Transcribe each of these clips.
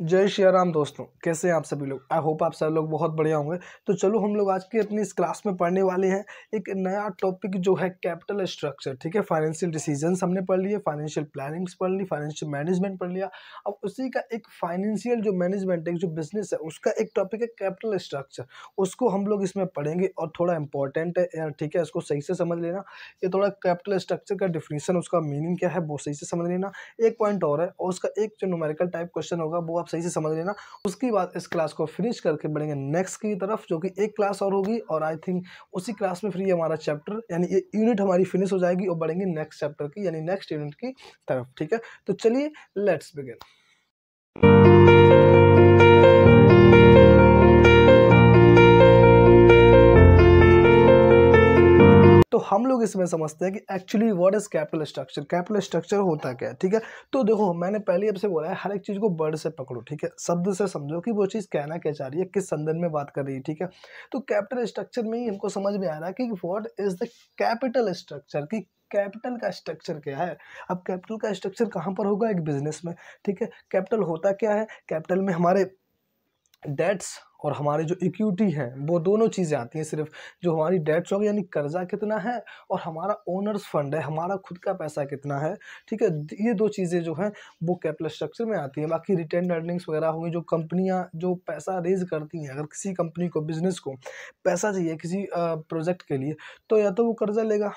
जय श्री राम दोस्तों, कैसे हैं आप सभी लोग। आई होप आप सब लोग बहुत बढ़िया होंगे। तो चलो हम लोग आज की अपनी इस क्लास में पढ़ने वाले हैं एक नया टॉपिक जो है कैपिटल स्ट्रक्चर। ठीक है, फाइनेंशियल डिसीजंस हमने पढ़ लिए, फाइनेंशियल प्लानिंग्स पढ़ ली, फाइनेंशियल मैनेजमेंट पढ़ लिया। अब उसी का एक फाइनेंशियल जो मैनेजमेंट है, जो बिजनेस है, उसका एक टॉपिक है कैपिटल स्ट्रक्चर। उसको हम लोग इसमें पढ़ेंगे और थोड़ा इंपॉर्टेंट है यार। ठीक है, इसको सही से समझ लेना। ये थोड़ा कैपिटल स्ट्रक्चर का डिफिनीशन, उसका मीनिंग क्या है वो सही से समझ लेना। एक पॉइंट और है और उसका एक जो न्यूमेरिकल टाइप क्वेश्चन होगा वो आप सही से समझ लेना। उसके बाद इस क्लास को फिनिश करके बढ़ेंगे नेक्स्ट की तरफ, जो कि एक क्लास और होगी और आई थिंक उसी क्लास में फिर ये हमारा चैप्टर यानी ये यूनिट हमारी फिनिश हो जाएगी और बढ़ेंगे नेक्स्ट चैप्टर की यानी नेक्स्ट यूनिट की तरफ। ठीक है, तो चलिए लेट्स बिगिन। तो हम लोग इसमें समझते हैं कि actually what is capital structure. Capital structure होता क्या है। ठीक है, तो देखो मैंने पहले आपसे बोला है हर एक चीज को वर्ड से पकड़ो। ठीक है, शब्द से समझो कि वो चीज कहना क्या चाह रही है, किस संदर्भ में बात कर रही है। ठीक है, तो कैपिटल स्ट्रक्चर में ही हमको समझ में आ रहा है कि what is the capital structure, कि कैपिटल का स्ट्रक्चर क्या है। अब कैपिटल का स्ट्रक्चर कहाँ पर होगा, एक बिजनेस में। ठीक है, कैपिटल होता क्या है, कैपिटल में हमारे डेट्स और हमारी जो इक्विटी है वो दोनों चीज़ें आती हैं। सिर्फ जो हमारी डेट्स होगी यानी कर्जा कितना है और हमारा ओनर्स फंड है, हमारा खुद का पैसा कितना है। ठीक है, ये दो चीज़ें जो हैं वो कैपिटल स्ट्रक्चर में आती हैं। बाकी रिटेन अर्निंग्स वगैरह होंगी, जो कंपनियां जो पैसा रेज करती हैं। अगर किसी कंपनी को, बिजनेस को पैसा चाहिए किसी प्रोजेक्ट के लिए, तो या तो वो कर्जा लेगा,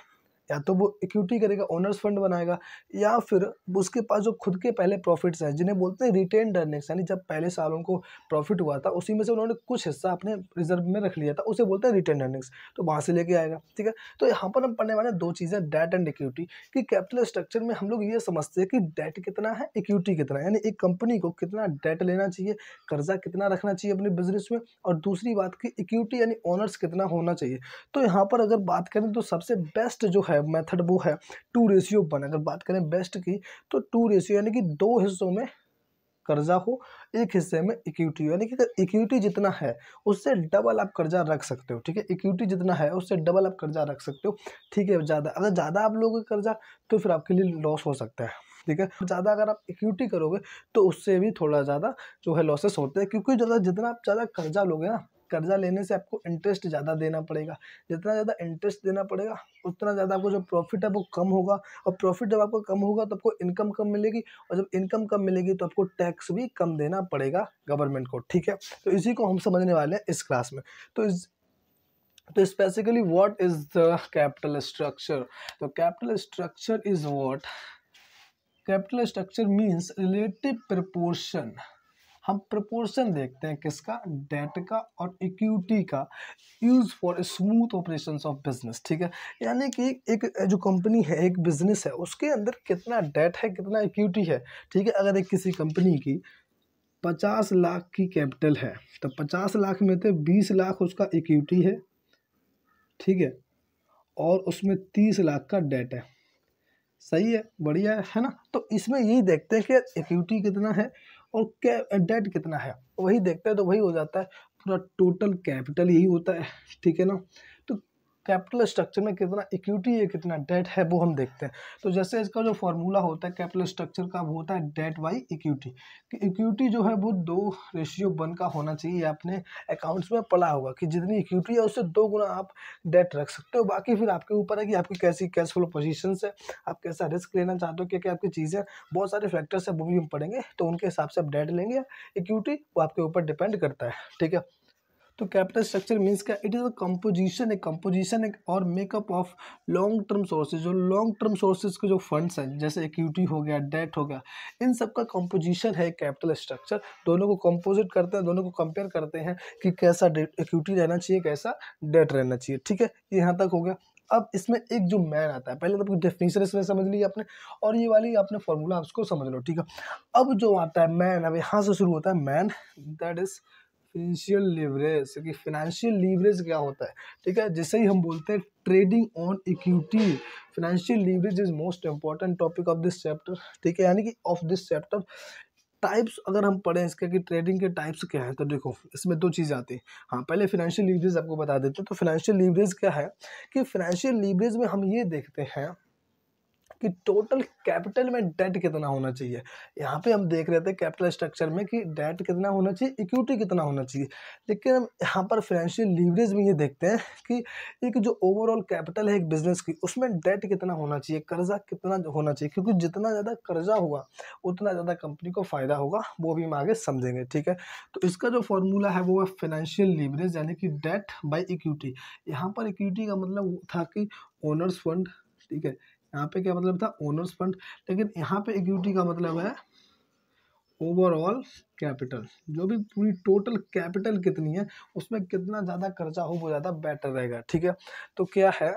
या तो वो इक्विटी करेगा, ओनर्स फंड बनाएगा, या फिर उसके पास जो खुद के पहले प्रॉफिट्स हैं जिन्हें बोलते हैं रिटेन्ड अर्निंग्स, यानी जब पहले सालों को प्रॉफिट हुआ था उसी में से उन्होंने कुछ हिस्सा अपने रिजर्व में रख लिया था, उसे बोलते हैं रिटेन्ड अर्निंग्स, तो वहाँ से लेके आएगा। ठीक है, तो यहाँ पर हम पढ़ने वाले दो चीज़ें, डेट एंड इक्विटी। कि कैपिटल स्ट्रक्चर में हम लोग ये समझते हैं कि डेट कितना है, इक्विटी कितना है, यानी एक कंपनी को कितना डेट लेना चाहिए, कर्जा कितना रखना चाहिए अपने बिजनेस में, और दूसरी बात की इक्विटी यानी ओनर्स कितना होना चाहिए। तो यहाँ पर अगर बात करें तो सबसे बेस्ट जो है मेथड वो है 2:1। अगर बात करें बेस्ट की तो 2:, यानी कि दो हिस्सों में कर्जा हो, एक हिस्से में इक्विटी हो। यानी कि अगर इक्विटी जितना है उससे डबल आप कर्जा रख सकते हो। ठीक है, इक्विटी जितना है उससे डबल आप कर्जा रख सकते हो। ठीक है, ज़्यादा अगर ज़्यादा आप लोगे कर्जा तो फिर आपके लिए लॉस हो सकता है। ठीक है, ज़्यादा अगर आप इक्विटी करोगे तो उससे भी थोड़ा ज़्यादा जो है लॉसेस होते हैं, क्योंकि ज़्यादा जितना आप ज़्यादा कर्जा लोगे ना, कर्जा लेने से आपको इंटरेस्ट ज़्यादा देना पड़ेगा। जितना ज़्यादा इंटरेस्ट देना पड़ेगा उतना ज़्यादा आपको जो प्रॉफिट है वो कम होगा, और प्रॉफिट जब आपको कम होगा तो आपको इनकम कम मिलेगी, और जब इनकम कम मिलेगी तो आपको टैक्स भी कम देना पड़ेगा गवर्नमेंट को। ठीक है, तो इसी को हम समझने वाले हैं इस क्लास में। तो specifically what is the capital structure. तो capital structure is what, capital structure means relative proportion. हम प्रपोर्शन देखते हैं किसका, डेट का और इक्विटी का, use for smooth operations of business. ठीक है, यानी कि एक जो कंपनी है, एक बिजनेस है, उसके अंदर कितना डेट है, कितना इक्विटी है। ठीक है, अगर एक किसी कंपनी की 50 लाख की कैपिटल है तो 50 लाख में से 20 लाख उसका इक्विटी है। ठीक है, और उसमें 30 लाख का डेट है। सही है, बढ़िया है ना। तो इसमें यही देखते हैं कि इक्विटी कितना है और क्या डेट कितना है, वही देखते हैं तो वही हो जाता है, पूरा टोटल कैपिटल यही होता है। ठीक है ना, तो कैपिटल स्ट्रक्चर में कितना इक्विटी है कितना डेट है वो हम देखते हैं। तो जैसे इसका जो फॉर्मूला होता है कैपिटल स्ट्रक्चर का, वो होता है डेट बाई इक्विटी। कि इक्विटी जो है वो 2:1 का होना चाहिए। आपने अकाउंट्स में पढ़ा होगा कि जितनी इक्विटी है उससे 2 गुना आप डेट रख सकते हो। बाकी फिर आपके ऊपर है कि आपकी कैसी कैश फ्लो पोजीशन है, आप कैसा रिस्क लेना चाहते हो, क्या क्या आपकी चीज़ें, बहुत सारे फैक्टर्स है वो भी हम पढ़ेंगे। तो उनके हिसाब से आप डेट लेंगे या इक्विटी, वो आपके ऊपर डिपेंड करता है। ठीक है, तो कैपिटल स्ट्रक्चर मीन्स क्या, इट इज अ कंपोजिशन एक और makeup of long term sources. जो लॉन्ग टर्म सोर्सेज के जो फंड्स हैं, जैसे इक्विटी हो गया, डेट हो गया, इन सब का कंपोजिशन है कैपिटल स्ट्रक्चर। दोनों को कंपोजिट करते हैं, दोनों को कंपेयर करते हैं कि कैसा इक्विटी रहना चाहिए, कैसा डेट रहना चाहिए। ठीक है, ये यहाँ तक हो गया। अब इसमें एक जो मैन आता है, पहले तो आपकी डेफिनेशन इसमें समझ ली आपने, और ये वाली आपने फॉर्मूला उसको समझ लो। ठीक है, अब जो आता है मैन, अब यहाँ से शुरू होता है man, that is financial leverage. कि फाइनेंशियल लीवरेज क्या होता है। ठीक है, जिसे ही हम बोलते हैं trading on equity. Financial leverage is most important topic of this chapter. ठीक है, यानी कि ऑफ दिस चैप्टर टाइप्स अगर हम पढ़ें इसके कि ट्रेडिंग के टाइप्स क्या है, तो देखो इसमें दो चीज़ें आती हैं। हाँ, पहले फाइनेंशियल लीवरेज आपको बता देते हैं। तो फाइनेंशियल लीवरेज क्या है, कि फाइनेंशियल लीवरेज में हम ये देखते हैं कि टोटल कैपिटल में डेट कितना होना चाहिए। यहाँ पे हम देख रहे थे कैपिटल स्ट्रक्चर में कि डेट कितना होना चाहिए, इक्विटी कितना होना चाहिए, लेकिन हम यहाँ पर फाइनेंशियल लीवरेज में ये देखते हैं कि एक जो ओवरऑल कैपिटल है एक बिजनेस की, उसमें डेट कितना होना चाहिए, कर्जा कितना होना चाहिए, क्योंकि जितना ज़्यादा कर्जा हुआ उतना ज़्यादा कंपनी को फ़ायदा होगा, वो भी हम आगे समझेंगे। ठीक है, तो इसका जो फॉर्मूला है वो है फाइनेंशियल लीवरेज, यानी कि डेट बाई इक्विटी। यहाँ पर इक्विटी का मतलब था कि ओनर्स फंड, ठीक है, यहाँ पे क्या मतलब था, ओनर्स फंड, लेकिन यहाँ पे इक्विटी का मतलब है ओवरऑल कैपिटल, जो भी पूरी टोटल कैपिटल कितनी है उसमें कितना ज़्यादा खर्चा हो वो ज़्यादा बेटर रहेगा। ठीक है, तो क्या है,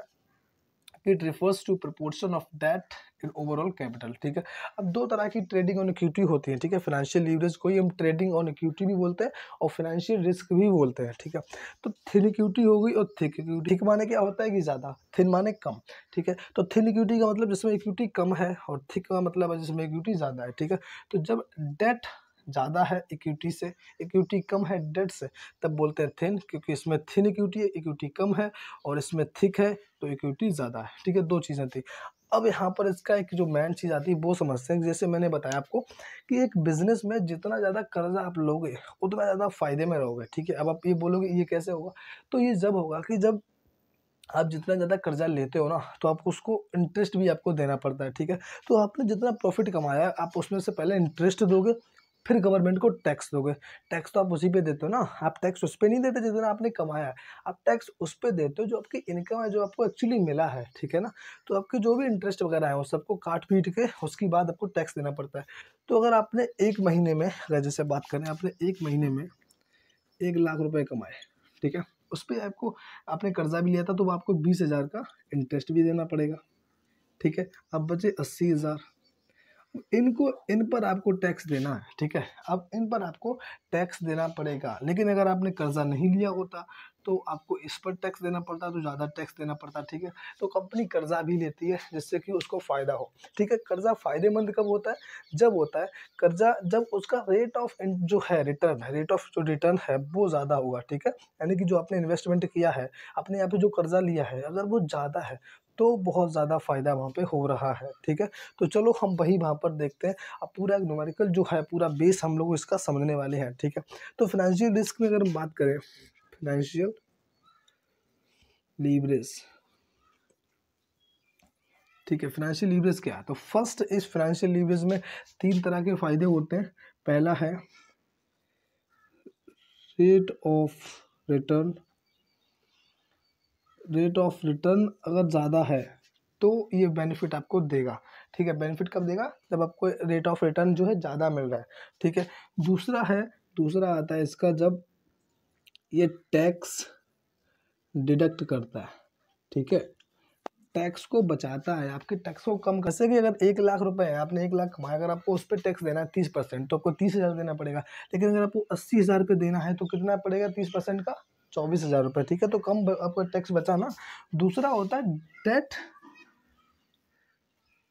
it refers to proportion of debt in overall capital. ठीक है, अब दो तरह की ट्रेडिंग ऑन इक्विटी होती है। ठीक है, फाइनेंशियल लीवरेज को ही हम ट्रेडिंग ऑन इक्विटी भी बोलते हैं और फाइनेंशियल रिस्क भी बोलते हैं। ठीक है, तो थिन इक्विटी हो गई और थिक इक्विटी। थिक माने क्या होता है कि ज़्यादा, थिन माने कम। ठीक है, तो थिन इक्विटी का मतलब जिसमें इक्विटी कम है और थिक का मतलब है जिसमें इक्विटी ज़्यादा है। ठीक है, तो जब डेट ज़्यादा है इक्विटी से, इक्विटी कम है डेट से, तब बोलते हैं थिन, क्योंकि इसमें थिन इक्विटी है, इक्विटी कम है, और इसमें थिक है तो इक्विटी ज़्यादा है। ठीक है, दो चीज़ें थी। अब यहाँ पर इसका एक जो मेन चीज़ आती है वो समझते हैं। जैसे मैंने बताया आपको कि एक बिजनेस में जितना ज़्यादा कर्जा आप लोगे उतना ज़्यादा फायदे में रहोगे। ठीक है, अब आप ये बोलोगे ये कैसे होगा, तो ये जब होगा कि जब आप जितना ज़्यादा कर्जा लेते हो ना, तो आप उसको इंटरेस्ट भी आपको देना पड़ता है। ठीक है, तो आपने जितना प्रॉफिट कमाया है आप उसमें से पहले इंटरेस्ट दोगे, फिर गवर्नमेंट को टैक्स दोगे। टैक्स तो आप उसी पे देते हो ना, आप टैक्स उस पे नहीं देते जितना आपने कमाया है, आप टैक्स उस पे देते हो जो आपकी इनकम है, जो आपको एक्चुअली मिला है। ठीक है ना, तो आपके जो भी इंटरेस्ट वगैरह है वो सबको काट पीट के उसके बाद आपको टैक्स देना पड़ता है। तो अगर आपने एक महीने में, अगर जैसे बात करें, आपने एक महीने में 1 लाख रुपए कमाए, ठीक है, उस पर आपको, आपने कर्जा भी लिया था तो आपको 20,000 का इंटरेस्ट भी देना पड़ेगा। ठीक है, अब बचे 80,000, इनको, इन पर आपको टैक्स देना है। ठीक है, अब इन पर आपको टैक्स देना पड़ेगा, लेकिन अगर आपने कर्जा नहीं लिया होता तो आपको इस पर टैक्स देना पड़ता, तो ज़्यादा टैक्स देना पड़ता। ठीक है, तो कंपनी कर्जा भी लेती है जिससे कि उसको फ़ायदा हो। ठीक है, कर्जा फ़ायदेमंद कब होता है, जब होता है कर्जा जब उसका रेट ऑफ जो है रिटर्न है, रेट ऑफ जो रिटर्न है वो ज़्यादा होगा। ठीक है, यानी कि जो आपने इन्वेस्टमेंट किया है, आपने यहाँ पे जो कर्जा लिया है, अगर वो ज़्यादा है तो बहुत ज़्यादा फ़ायदा वहाँ पे हो रहा है। ठीक है, तो चलो हम वही वहाँ पर देखते हैं। अब पूरा न्यूमेरिकल जो है पूरा बेस हम लोग इसका समझने वाले हैं। ठीक है, तो फाइनेंशियल रिस्क में अगर हम बात करें, फाइनेंशियल लीवरेज, ठीक है, फाइनेंशियल लीवरेज क्या है, तो फर्स्ट इस फाइनेंशियल लीवरेज में 3 तरह के फायदे होते हैं। पहला है rate of return, rate of return अगर ज़्यादा है तो ये बेनिफिट आपको देगा। ठीक है, बेनिफिट कब देगा, जब आपको रेट ऑफ रिटर्न जो है ज़्यादा मिल रहा है। ठीक है, दूसरा है, दूसरा आता है इसका जब ये टैक्स डिडक्ट करता है। ठीक है, टैक्स को बचाता है, आपके टैक्स को कम कर सके। अगर 1 लाख रुपए है, आपने 1 लाख कमाया, अगर आपको उस पर टैक्स देना है 30%, तो आपको 30,000 देना पड़ेगा। लेकिन अगर आपको 80,000 रुपये देना है तो कितना पड़ेगा 30% का, 24,000 रुपये। ठीक है, तो कम आपका टैक्स बचा ना। दूसरा होता है debt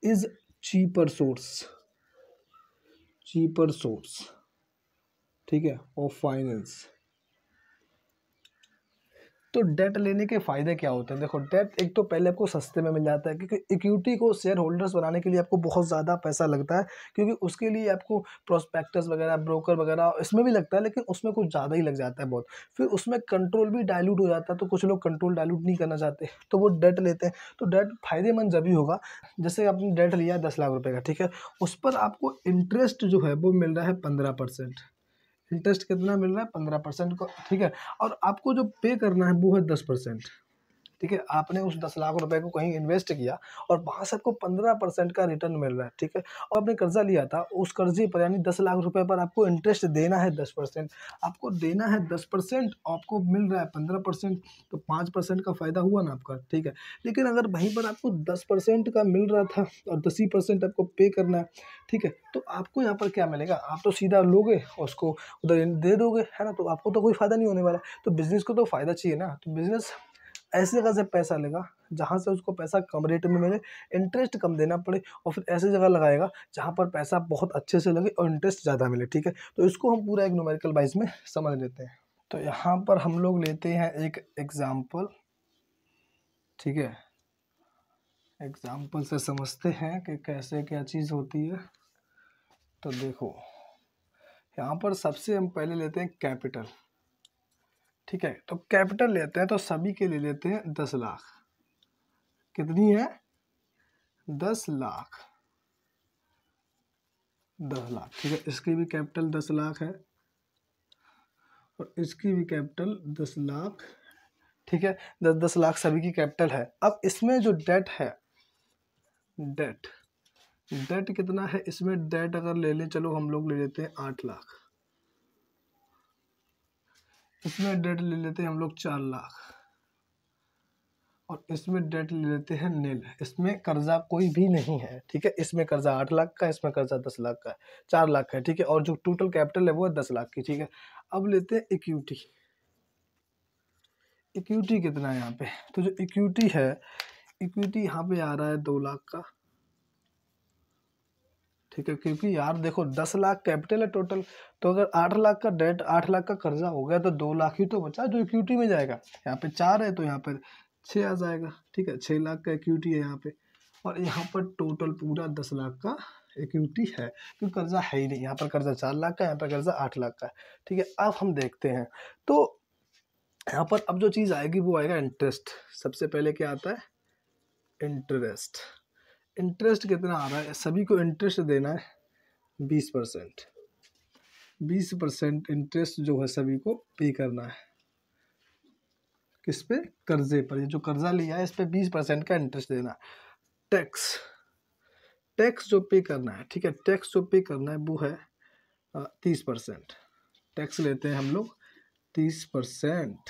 is cheaper source, cheaper source, ठीक है, ऑफ फाइनेंस। तो डेट लेने के फ़ायदे क्या होते हैं, देखो डेट एक तो पहले आपको सस्ते में मिल जाता है, क्योंकि इक्विटी को शेयर होल्डर्स बनाने के लिए आपको बहुत ज़्यादा पैसा लगता है, क्योंकि उसके लिए आपको प्रोस्पेक्टस वगैरह, ब्रोकर वगैरह इसमें भी लगता है, लेकिन उसमें कुछ ज़्यादा ही लग जाता है बहुत। फिर उसमें कंट्रोल भी डाइल्यूट हो जाता है, तो कुछ लोग कंट्रोल डाइल्यूट नहीं करना चाहते तो वो डेट लेते हैं। तो डेट फ़ायदेमंद जब ही होगा, जैसे आपने डेट लिया 10 लाख रुपये का, ठीक है, उस पर आपको इंटरेस्ट जो है वो मिल रहा है 15%। इंटरेस्ट कितना मिल रहा है, 15% का। ठीक है, और आपको जो पे करना है वो है 10%। ठीक है, आपने उस 10 लाख रुपए को कहीं इन्वेस्ट किया और वहाँ से आपको 15% का रिटर्न मिल रहा है। ठीक है, और आपने कर्जा लिया था, उस कर्जे पर यानी 10 लाख रुपए पर आपको इंटरेस्ट देना है 10%, आपको देना है 10%, आपको मिल रहा है 15%, तो 5% का फायदा हुआ ना आपका। ठीक है, लेकिन अगर वहीं पर आपको 10% का मिल रहा था और 10% आपको पे करना है, ठीक है, तो आपको यहाँ पर क्या मिलेगा, आप तो सीधा लोगे उसको उधर दे दोगे, है ना, तो आपको तो कोई फायदा नहीं होने वाला। तो बिजनेस को तो फायदा चाहिए ना, तो बिजनेस ऐसी जगह से पैसा लेगा जहाँ से उसको पैसा कम रेट में मिले, इंटरेस्ट कम देना पड़े, और फिर ऐसी जगह लगाएगा जहाँ पर पैसा बहुत अच्छे से लगे और इंटरेस्ट ज़्यादा मिले। ठीक है, तो इसको हम पूरा एक न्यूमेरिकल वाइज में समझ लेते हैं। तो यहाँ पर हम लोग लेते हैं एक एग्जाम्पल। ठीक है, एग्जाम्पल से समझते हैं कि कैसे क्या चीज़ होती है। तो देखो यहाँ पर सबसे हम पहले लेते हैं कैपिटल, ठीक है। तो कैपिटल लेते हैं तो सभी के लिए लेते हैं 10 लाख। कितनी है? 10 लाख। 10 लाख, ठीक है। इसकी भी कैपिटल 10 लाख है और इसकी भी कैपिटल 10 लाख, ठीक है। 10 लाख सभी की कैपिटल है। अब इसमें जो डेट है, डेट डेट कितना है इसमें? डेट अगर ले लें, चलो हम लोग ले लेते हैं 8 लाख। इसमें डेट ले लेते हैं हम लोग 4 लाख और इसमें डेट ले लेते हैं नील। इसमें कर्जा कोई भी नहीं है, ठीक है। इसमें कर्जा 8 लाख का, इसमें कर्जा 10 लाख का है, 4 लाख का है, ठीक है। और जो टोटल कैपिटल है वो है 10 लाख की, ठीक है। अब लेते हैं इक्विटी। इक्विटी कितना है यहाँ पे? तो जो इक्विटी है, इक्विटी यहाँ पे आ रहा है 2 लाख का, ठीक है। क्योंकि यार देखो 10 लाख कैपिटल है टोटल, तो अगर 8 लाख का डेट, 8 लाख का कर्जा हो गया तो 2 लाख ही तो बचा जो इक्विटी में जाएगा। यहाँ पे 4 है तो यहाँ पर 6 आ जाएगा, ठीक है। 6 लाख का इक्विटी है यहाँ पे और यहाँ पर टोटल पूरा 10 लाख का इक्विटी है, क्योंकि कर्जा है ही नहीं। यहाँ पर कर्जा 4 लाख का, यहाँ पर कर्जा 8 लाख का है, ठीक है। अब हम देखते हैं तो यहाँ पर अब जो चीज़ आएगी वो आएगा इंटरेस्ट। सबसे पहले क्या आता है? इंटरेस्ट। इंटरेस्ट कितना आ रहा है? सभी को इंटरेस्ट देना है 20%। 20% इंटरेस्ट जो है सभी को पे करना है। किस पे? कर्जे पर। ये जो कर्जा लिया है इस पे 20% का इंटरेस्ट देना है। टैक्स, टैक्स जो पे करना है, ठीक है। टैक्स जो पे करना है वो है 30%। टैक्स लेते हैं हम लोग 30%,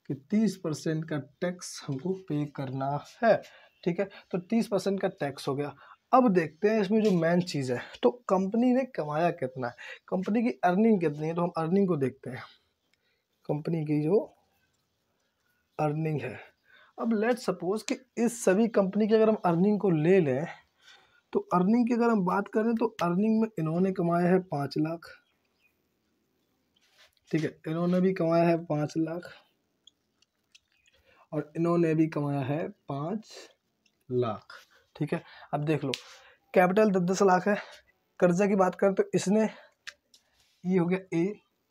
कि 30% का टैक्स हमको पे करना है, ठीक है। तो 30% का टैक्स हो गया। अब देखते हैं इसमें जो मेन चीज़ है, तो कंपनी ने कमाया कितना है, कंपनी की अर्निंग कितनी है। तो हम अर्निंग को देखते हैं, कंपनी की जो अर्निंग है। अब लेट सपोज कि इस सभी कंपनी की अगर हम अर्निंग को ले लें, तो अर्निंग की अगर हम बात करें तो अर्निंग में इन्होंने कमाया है 5 लाख, ठीक है। इन्होंने भी कमाया है 5 लाख और इन्होंने भी कमाया है 5 लाख, ठीक है। अब देख लो कैपिटल 10 लाख है। कर्जा की बात करें तो इसने, ये हो गया ए,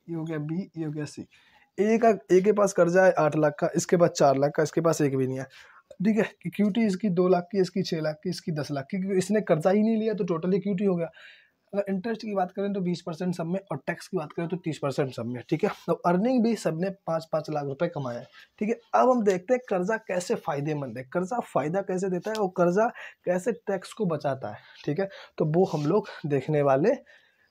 ये हो गया बी, ये हो गया सी। ए के पास कर्जा है 8 लाख का, इसके पास 4 लाख का, इसके पास एक भी नहीं है, ठीक है। इक्विटी इसकी 2 लाख की, इसकी 6 लाख की, इसकी 10 लाख की, क्योंकि इसने कर्जा ही नहीं लिया तो टोटल इक्विटी हो गया। अगर इंटरेस्ट की बात करें तो 20% सब में और टैक्स की बात करें तो 30% सब में, ठीक है। तो अर्निंग भी सबने 5-5 लाख रुपए कमाया है, ठीक है। अब हम देखते हैं कर्जा कैसे फायदेमंद है, कर्जा फायदा कैसे देता है और कर्जा कैसे टैक्स को बचाता है, ठीक है। तो वो हम लोग देखने वाले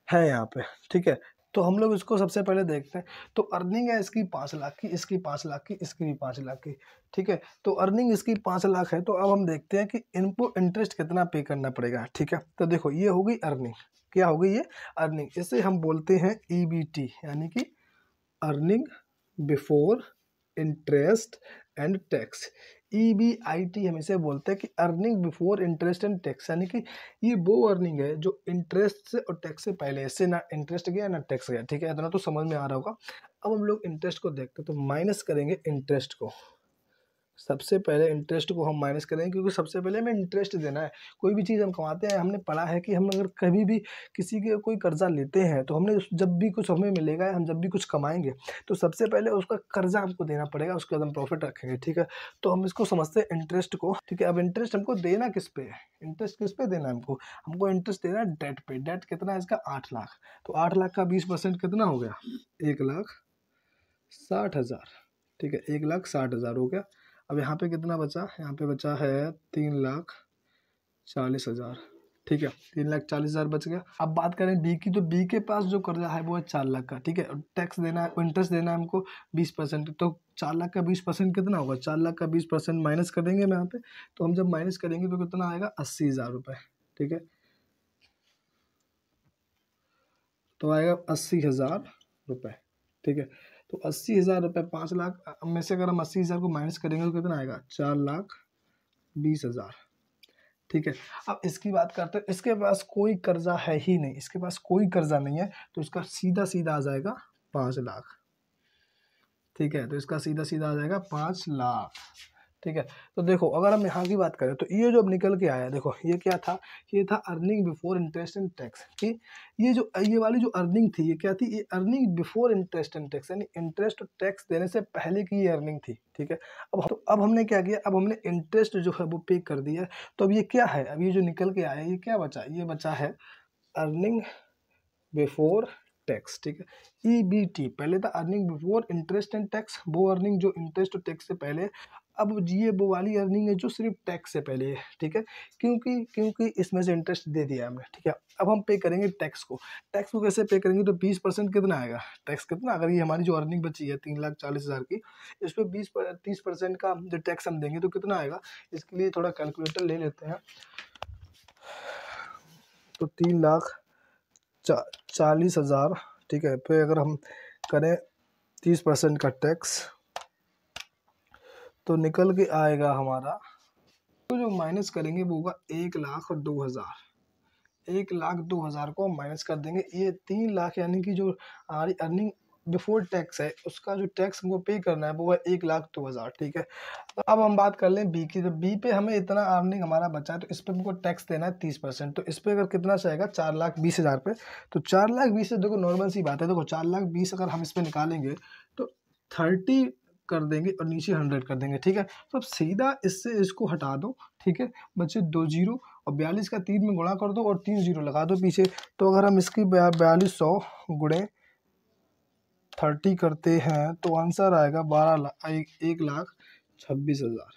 हैं यहाँ पे, ठीक है। तो हम लोग इसको सबसे पहले देखते हैं। तो अर्निंग है इसकी 5 लाख की, इसकी 5 लाख की, इसकी भी 5 लाख की, ठीक है। तो अर्निंग इसकी 5 लाख है। तो अब हम देखते हैं कि इनको इंटरेस्ट कितना पे करना पड़ेगा, ठीक है। तो देखो ये हो गई अर्निंग, क्या हो गई ये? अर्निंग। इसे हम बोलते हैं ईबीटी, यानी कि earning before interest and tax. EBIT हम इसे बोलते हैं कि earning before interest and tax, यानी कि ये वो अर्निंग है जो इंटरेस्ट से और टैक्स से पहले, इससे ना इंटरेस्ट गया ना टैक्स गया, ठीक है। इतना तो समझ में आ रहा होगा। अब हम लोग इंटरेस्ट को देखते हैं, तो माइनस करेंगे इंटरेस्ट को। सबसे पहले इंटरेस्ट को हम माइनस करेंगे, क्योंकि सबसे पहले हमें इंटरेस्ट देना है। कोई भी चीज़ हम कमाते हैं, हमने पढ़ा है कि हम अगर कभी भी किसी के कोई कर्जा लेते हैं तो हमने जब भी कुछ हमें मिलेगा, हम जब भी कुछ कमाएंगे तो सबसे पहले उसका कर्जा हमको देना पड़ेगा, उसके बाद हम प्रॉफिट रखेंगे, ठीक है। तो हम इसको समझते हैं इंटरेस्ट को, ठीक है। अब इंटरेस्ट हमको देना किस पे है? इंटरेस्ट किस पे देना है हमको? हमको इंटरेस्ट देना है डेट पे। डेट कितना है इसका? 8 लाख। तो 8 लाख का 20% कितना हो गया? 1,60,000, ठीक है। 1,60,000 हो गया। अब यहाँ पे कितना बचा? यहाँ पे बचा है 3,40,000, ठीक है। 3,40,000 बच गया। अब बात करें बी की, तो बी के पास जो कर्जा है वो है 4 लाख का, ठीक है। टैक्स देना है, इंटरेस्ट देना है हमको 20%। तो 4 लाख का 20% कितना होगा? 4 लाख का 20% माइनस कर देंगे हम यहाँ पे। तो हम जब माइनस करेंगे तो कितना आएगा? 80,000 रुपये, ठीक है। तो आएगा 80,000 रुपये, ठीक है। तो 80,000 रुपये 5 लाख में से अगर हम 80,000 को माइनस करेंगे तो कितना आएगा? 4,20,000, ठीक है। अब इसकी बात करते हैं, इसके पास कोई कर्जा है ही नहीं, इसके पास कोई कर्जा नहीं है, तो इसका सीधा सीधा आ जाएगा 5 लाख, ठीक है। तो इसका सीधा सीधा आ जाएगा 5 लाख, ठीक है। तो देखो अगर हम यहाँ की बात करें तो ये जो अब निकल के आया, देखो ये क्या था, ये था earning before interest and tax कि ये वाली जो अर्निंग थी ये क्या थी, ये earning before interest and tax, यानी इंटरेस्ट और टैक्स देने से पहले की ये अर्निंग थी, ठीक है। अब हमने क्या किया, अब हमने इंटरेस्ट जो है वो पे कर दिया है। तो अब ये क्या है, अब ये जो निकल के आया ये क्या बचा, ये बचा है अर्निंग बिफोर टैक्स, ठीक है। ईबीटी पहले था earning before interest and tax, वो अर्निंग जो इंटरेस्ट और टैक्स से पहले। अब ये वो वाली अर्निंग है जो सिर्फ टैक्स से पहले है, ठीक है, क्योंकि इसमें से इंटरेस्ट दे दिया हमने, ठीक है। अब हम पे करेंगे टैक्स को कैसे पे करेंगे, तो 20% कितना आएगा टैक्स, कितना, अगर ये हमारी जो अर्निंग बची है 3,40,000 की, इस पर 30% का जो टैक्स हम देंगे तो कितना आएगा। इसके लिए थोड़ा कैलकुलेटर ले लेते हैं। तो 3,40,000, ठीक है, पे अगर हम करें 30% का टैक्स तो निकल के आएगा हमारा, तो जो माइनस करेंगे वो होगा 1,02,000। 1,02,000 को हम माइनस कर देंगे, ये 3 लाख यानी कि जो हमारी अर्निंग बिफोर टैक्स है उसका जो टैक्स हमको पे करना है वो है 1,02,000, ठीक है। तो अब हम बात कर लें बी की, तो बी पे हमें इतना अर्निंग हमारा बचा है तो इस पर हमको टैक्स देना है 30%। तो इस पर अगर कितना जाएगा 4,20,000 पे, तो 4,20,000 देखो नॉर्मल सी बात है, देखो 4,20,000 अगर हम इस पर निकालेंगे तो 30 कर देंगे और नीचे 100 कर देंगे, ठीक है। तो अब सीधा इससे इसको हटा दो, ठीक है, बचे 2 जीरो और 42 का 3 में गुणा कर दो और 3 जीरो लगा दो पीछे। तो अगर हम इसकी 4200 गुणे 30 करते हैं तो आंसर आएगा 1,26,000,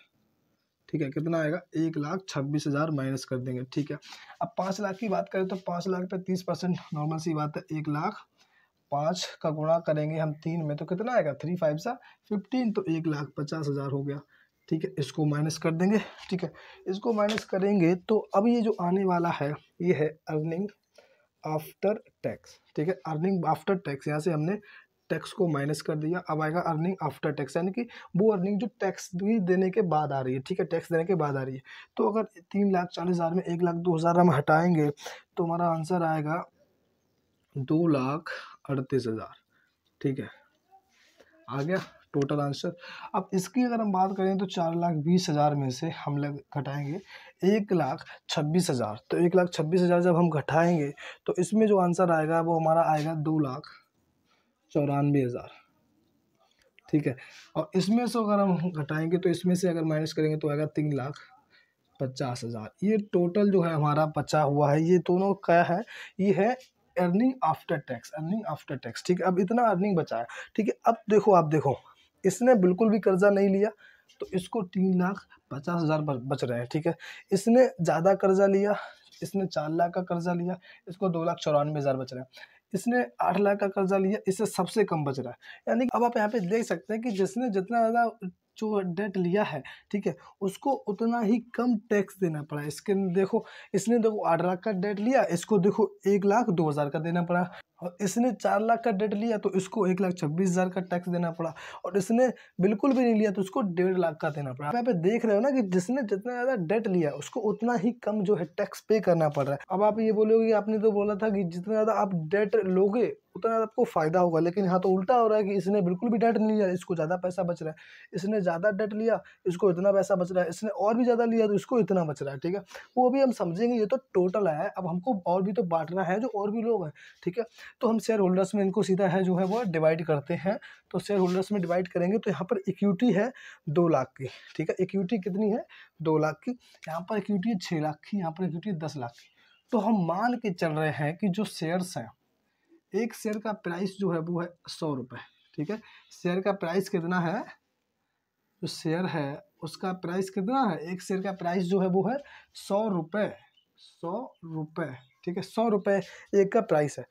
ठीक है। कितना आएगा 1,26,000 माइनस कर देंगे, ठीक है। अब 5 लाख की बात करें तो 5 लाख पे 30% नॉर्मल सी बात है, 1,05,000 का गुणा करेंगे हम 3 में तो कितना आएगा 3 5 सा 15, तो 1,50,000 हो गया, ठीक है। इसको माइनस कर देंगे, ठीक है। इसको माइनस करेंगे तो अब ये जो आने वाला है ये है अर्निंग आफ्टर टैक्स, ठीक है। अर्निंग आफ्टर टैक्स, यहाँ से हमने टैक्स को माइनस कर दिया, अब आएगा अर्निंग आफ्टर टैक्स, यानी कि वो अर्निंग जो टैक्स भी देने के बाद आ रही है, ठीक है, टैक्स देने के बाद आ रही है। तो अगर 3,40,000 में 1,02,000 हम हटाएंगे तो हमारा आंसर आएगा 2,38,000, ठीक है, आ गया टोटल आंसर। अब इसकी अगर हम बात करें तो 4,20,000 में से हम लोग घटाएंगे 1,26,000, तो 1,26,000 जब हम घटाएंगे तो इसमें जो आंसर आएगा वो हमारा आएगा 2,94,000, ठीक है। और इसमें से अगर हम घटाएंगे तो इसमें से अगर माइनस करेंगे तो आएगा 3,50,000। ये टोटल जो है हमारा बचा हुआ है, ये दोनों क्या है, ये है earning after tax, earning after tax, ठीक है। अब इतना अर्निंग बचा है, ठीक है। अब देखो आप देखो इसने बिल्कुल भी कर्जा नहीं लिया तो इसको 3,50,000 बच रहे हैं, ठीक है। इसने ज़्यादा कर्जा लिया, इसने 4 लाख का कर्जा लिया, इसको 2,94,000 बच रहे हैं। इसने 8 लाख का कर्जा लिया, इससे सबसे कम बच रहा है। यानी कि अब आप यहाँ पे देख सकते हैं कि जिसने जितना ज़्यादा जो डेट लिया है, ठीक है, उसको उतना ही कम टैक्स देना पड़ा। इसके देखो इसने देखो 8 लाख का डेट लिया, इसको देखो 1,02,000 का देना पड़ा, और इसने 4 लाख का डेट लिया तो इसको 1,26,000 का टैक्स देना पड़ा, और इसने बिल्कुल भी नहीं लिया तो उसको 1.5 लाख का देना पड़ा। आप यहाँ पे देख रहे हो ना कि जिसने जितना ज़्यादा डेट लिया उसको उतना ही कम जो है टैक्स पे करना पड़ रहा है। अब आप ये बोलोगे कि आपने तो बोला था कि जितना ज़्यादा आप डेट लोगे उतना ज़्यादा आपको फ़ायदा होगा, लेकिन यहाँ तो उल्टा हो रहा है कि इसने बिल्कुल भी डेट नहीं लिया, इसको ज़्यादा पैसा बच रहा है। इसने ज़्यादा डेट लिया, इसको इतना पैसा बच रहा है, इसने और भी ज़्यादा लिया तो इसको इतना बच रहा है, ठीक है। वो अभी हम समझेंगे, ये तो टोटल है, अब हमको और भी तो बांटना है जो और भी लोग हैं, ठीक है। तो हम शेयर होल्डर्स में इनको सीधा है जो है वो डिवाइड करते हैं। तो शेयर होल्डर्स में डिवाइड करेंगे तो यहाँ पर इक्विटी है 2 लाख की, ठीक है। इक्विटी कितनी है 2 लाख की, यहाँ पर इक्विटी है 6 लाख की, यहाँ पर इक्विटी है 10 लाख की। तो हम मान के चल रहे हैं कि जो शेयर्स हैं, एक शेयर का प्राइस जो है वो है 100 रुपये, ठीक है। शेयर का प्राइस कितना है, जो शेयर है उसका प्राइस कितना है, एक शेयर का प्राइस जो है वो है 100 रुपये, 100 रुपये, ठीक है, 100 रुपये एक का प्राइस है।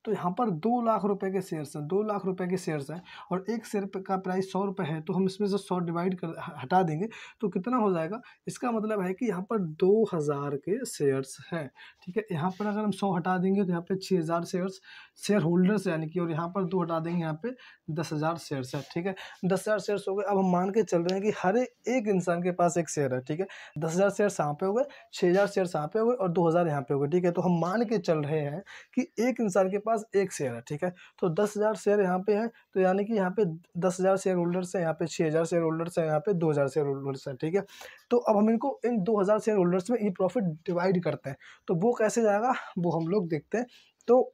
तो यहाँ पर 2 लाख रुपए के शेयर्स हैं, 2 लाख रुपए के शेयर्स हैं, और एक शेयर का प्राइस 100 रुपये है, तो हम इसमें से 100 डिवाइड कर हटा देंगे तो कितना हो जाएगा। इसका मतलब है कि यहाँ पर 2,000 के शेयर्स हैं, ठीक है। यहाँ पर अगर हम 100 हटा देंगे तो यहाँ पे 6,000 शेयर्स शेयर होल्डर्स यानी कि, और यहाँ पर 2 हटा देंगे, यहाँ पे 10,000 शेयर्स है, ठीक है। 10,000 शेयर्स हो गए। अब हम मान के चल रहे हैं कि हर एक इंसान के पास एक शेयर है, ठीक है। 10,000 शेयर्स यहाँ पे हो गए, 6,000 शेयर्स यहाँ पे हो गए और 2,000 यहाँ पे हो गए, ठीक है। तो हम मान के चल रहे हैं कि एक इंसान के पास पास एक शेयर है, ठीक है, तो 10,000 शेयर यहाँ पे है, तो यानी कि यहाँ पे 10,000 शेयर होल्डर्स हैं, यहाँ पे 6,000 शेयर होल्डर्स हैं, यहाँ पे 2,000 शेयर होल्डर्स हैं, ठीक है। तो अब हम इनको इन 2,000 शेयर होल्डर्स में ये प्रॉफिट डिवाइड करते हैं, तो वो कैसे जाएगा वो हम लोग देखते हैं। तो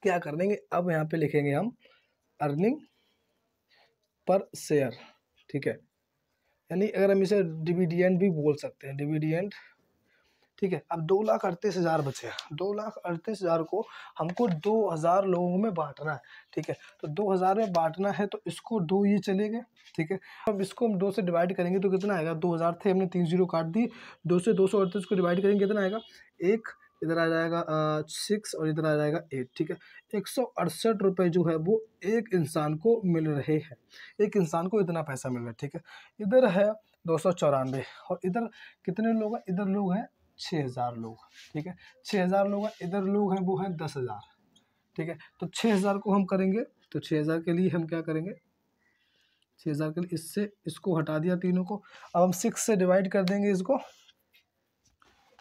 क्या कर देंगे, अब यहाँ पे लिखेंगे हम अर्निंग पर शेयर, ठीक है, यानी अगर हम इसे डिविडेंड भी बोल सकते हैं, डिविडेंड, ठीक है। अब 2,38,000 बचे हैं, 2,38,000 को हमको 2,000 लोगों में बांटना है, ठीक है, तो 2,000 में बांटना है, तो इसको 2 ये चले गए, ठीक है। अब इसको हम 2 से डिवाइड करेंगे तो कितना आएगा, 2,000 थे, हमने 3 जीरो काट दी, 2 से 238 को डिवाइड करेंगे कितना आएगा, 1, इधर आ जाएगा 6 और इधर आ जाएगा 8, ठीक है। 168 रुपये जो है वो एक इंसान को मिल रहे हैं, एक इंसान को इतना पैसा मिल रहा है, ठीक है। इधर है 294 और इधर कितने लोग हैं, इधर लोग हैं 6,000 लोग, ठीक है, 6,000 लोग हैं, इधर लोग हैं वो हैं 10,000, ठीक है। तो 6,000 को हम करेंगे, तो 6,000 के लिए हम क्या करेंगे, 6,000 के लिए इससे इसको हटा दिया तीनों को, अब हम 6 से डिवाइड कर देंगे इसको,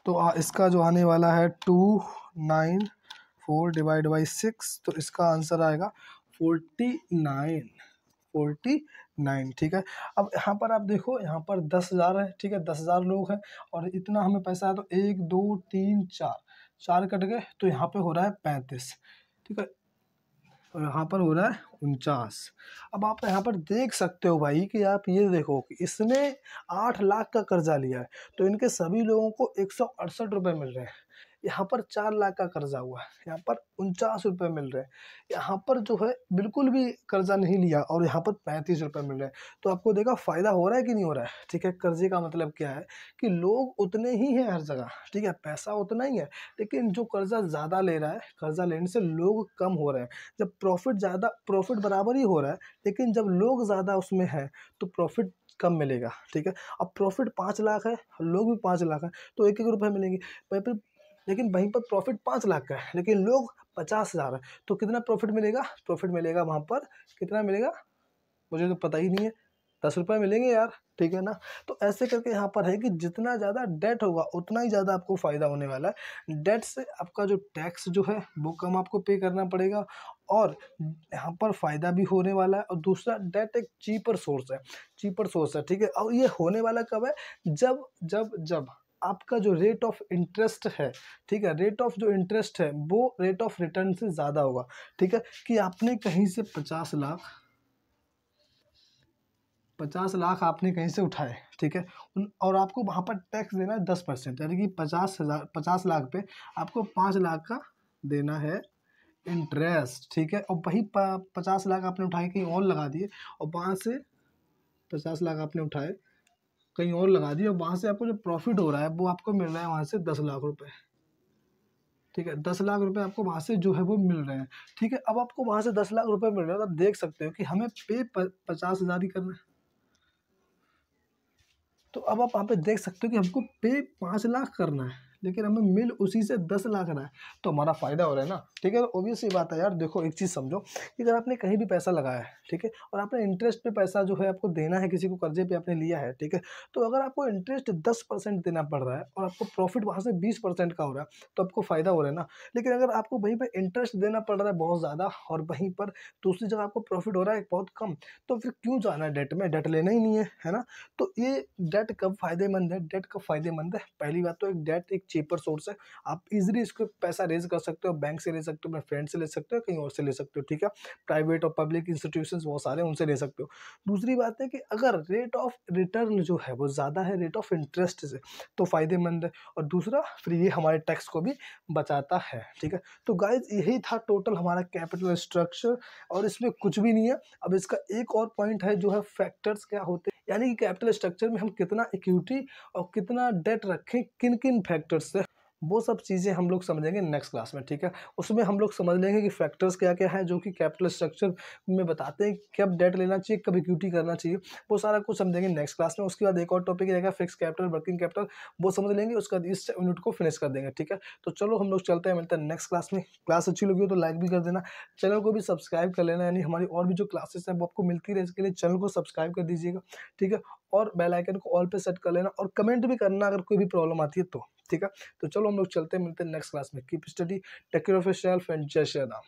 तो इसका जो आने वाला है 294 डिवाइड बाई 6, तो इसका आंसर आएगा 49, 49, ठीक है। अब यहाँ पर आप देखो, यहाँ पर 10,000 है, ठीक है, 10,000 लोग हैं और इतना हमें पैसा है, तो 1 2 3 4, 4 कट गए, तो यहाँ पे हो रहा है 35, ठीक है, और यहाँ पर हो रहा है 49। अब आप यहाँ पर देख सकते हो भाई कि आप ये देखो कि इसने 8 लाख का कर्जा लिया है, तो इनके सभी लोगों को 168 रुपये मिल रहे हैं। यहाँ पर 4 लाख का कर्जा हुआ है, यहाँ पर 49 रुपये मिल रहे हैं, यहाँ पर जो है बिल्कुल भी कर्जा नहीं लिया और यहाँ पर 35 रुपये मिल रहे हैं। तो आपको देखा फ़ायदा हो रहा है कि नहीं हो रहा है, ठीक है। कर्जे का मतलब क्या है कि लोग उतने ही हैं हर जगह, ठीक है, पैसा उतना ही है, लेकिन जो कर्जा ज़्यादा ले रहा है, कर्जा लेने से लोग कम हो रहे हैं। जब प्रॉफिट बराबर ही हो रहा है, लेकिन जब लोग ज़्यादा उसमें हैं तो प्रॉफिट कम मिलेगा, ठीक है। अब प्रॉफिट 5 लाख है, लोग भी 5 लाख है, तो 1-1 रुपये मिलेंगे, लेकिन वहीं पर प्रॉफिट 5 लाख का है, लेकिन लोग 50,000 है, तो कितना प्रॉफिट मिलेगा, प्रॉफिट मिलेगा वहाँ पर कितना मिलेगा, मुझे तो पता ही नहीं है, 10 रुपये मिलेंगे यार, ठीक है ना। तो ऐसे करके यहाँ पर है कि जितना ज़्यादा डेट होगा उतना ही ज़्यादा आपको फ़ायदा होने वाला है। डेट से आपका जो टैक्स जो है वो कम आपको पे करना पड़ेगा और यहाँ पर फ़ायदा भी होने वाला है। और दूसरा, डेट एक चीपर सोर्स है, ठीक है। और ये होने वाला कब है, जब जब जब आपका जो रेट ऑफ इंटरेस्ट है, ठीक है, रेट ऑफ जो इंटरेस्ट है वो रेट ऑफ रिटर्न से ज़्यादा होगा, ठीक है। कि आपने कहीं से 50 लाख आपने कहीं से उठाए, ठीक है, और आपको वहाँ पर टैक्स देना है 10%, यानी कि 50 लाख पे आपको 5 लाख का देना है इंटरेस्ट, ठीक है। और वही 50 लाख आपने उठाए कहीं और लगा दिए, और वहाँ से 50 लाख आपने उठाए कहीं और लगा दिए, और वहाँ से आपको जो प्रॉफिट हो रहा है वो आपको मिल रहा है वहाँ से 10 लाख रुपए, ठीक है। 10 लाख रुपए आपको वहाँ से जो है वो मिल रहे हैं, ठीक है। अब आपको वहाँ से 10 लाख रुपए मिल रहे हैं, तो आप देख सकते हो कि हमें पे 50,000 ही करना है। तो अब आप वहाँ पे देख सकते हो कि हमको पे 5 लाख करना है, लेकिन हमें मिल उसी से 10 लाख रहा है, तो हमारा फ़ायदा हो रहा है ना, ठीक है। ऑब्वियस सी बात है यार। देखो एक चीज़ समझो कि अगर आपने कहीं भी पैसा लगाया है, ठीक है, और आपने इंटरेस्ट पे पैसा जो है आपको देना है, किसी को कर्जे पे आपने लिया है, ठीक है, तो अगर आपको इंटरेस्ट 10% देना पड़ रहा है और आपको प्रॉफिट वहाँ से 20% का हो रहा है, तो आपको फ़ायदा हो रहा है ना। लेकिन अगर आपको वहीं पर इंटरेस्ट देना पड़ रहा है बहुत ज़्यादा और वहीं पर दूसरी जगह आपको प्रॉफिट हो रहा है बहुत कम, तो फिर क्यों जाना है डेट में, डेट लेना ही नहीं है ना। तो ये डेट कब फ़ायदेमंद है, डेट कब फ़ायदेमंद है, पहली बात तो एक डेट एक चीपर सोर्स है, आप इजीली इसको पैसा रेज कर सकते हो, बैंक से ले सकते हो, अपने फ्रेंड से ले सकते हो, कहीं और से ले सकते हो, ठीक है। प्राइवेट और पब्लिक इंस्टीट्यूशंस बहुत सारे उनसे ले सकते हो। दूसरी बात है कि अगर रेट ऑफ रिटर्न जो है वो ज़्यादा है रेट ऑफ इंटरेस्ट से, तो फ़ायदेमंद है। और दूसरा, फिर ये हमारे टैक्स को भी बचाता है, ठीक है। तो गाइज यही था टोटल हमारा कैपिटल स्ट्रक्चर, और इसमें कुछ भी नहीं है। अब इसका एक और पॉइंट है जो है फैक्टर्स क्या होते हैं, यानी कि कैपिटल स्ट्रक्चर में हम कितना इक्विटी और कितना डेट रखें, किन किन फैक्टर्स से, वो सब चीज़ें हम लोग समझेंगे नेक्स्ट क्लास में, ठीक है। उसमें हम लोग समझ लेंगे कि फैक्टर्स क्या क्या है जो कि कैपिटल स्ट्रक्चर में बताते हैं, कब डेट लेना चाहिए, कब इक्विटी करना चाहिए, वो सारा कुछ समझेंगे नेक्स्ट क्लास में। उसके बाद एक और टॉपिक रहेगा फिक्स कैपिटल, वर्किंग कैपिटल, वो समझ लेंगे, उसके बाद इस यूनिट को फिनिश कर देंगे, ठीक है। तो चलो हम लोग चलते हैं, मिलते हैं नेक्स्ट क्लास में। क्लास अच्छी लगी हो तो लाइक भी कर देना, चैनल को भी सब्सक्राइब कर लेना, यानी हमारी और भी जो क्लासेस हैं वो आपको मिलती रहे, इसके लिए चैनल को सब्सक्राइब कर दीजिएगा, ठीक है। और बेल आइकन को ऑल पे सेट कर लेना, और कमेंट भी करना अगर कोई भी प्रॉब्लम आती है तो, ठीक है। तो चलो हम लोग चलते मिलते हैं नेक्स्ट क्लास में। Keep study, take care of yourself and जय श्री राम।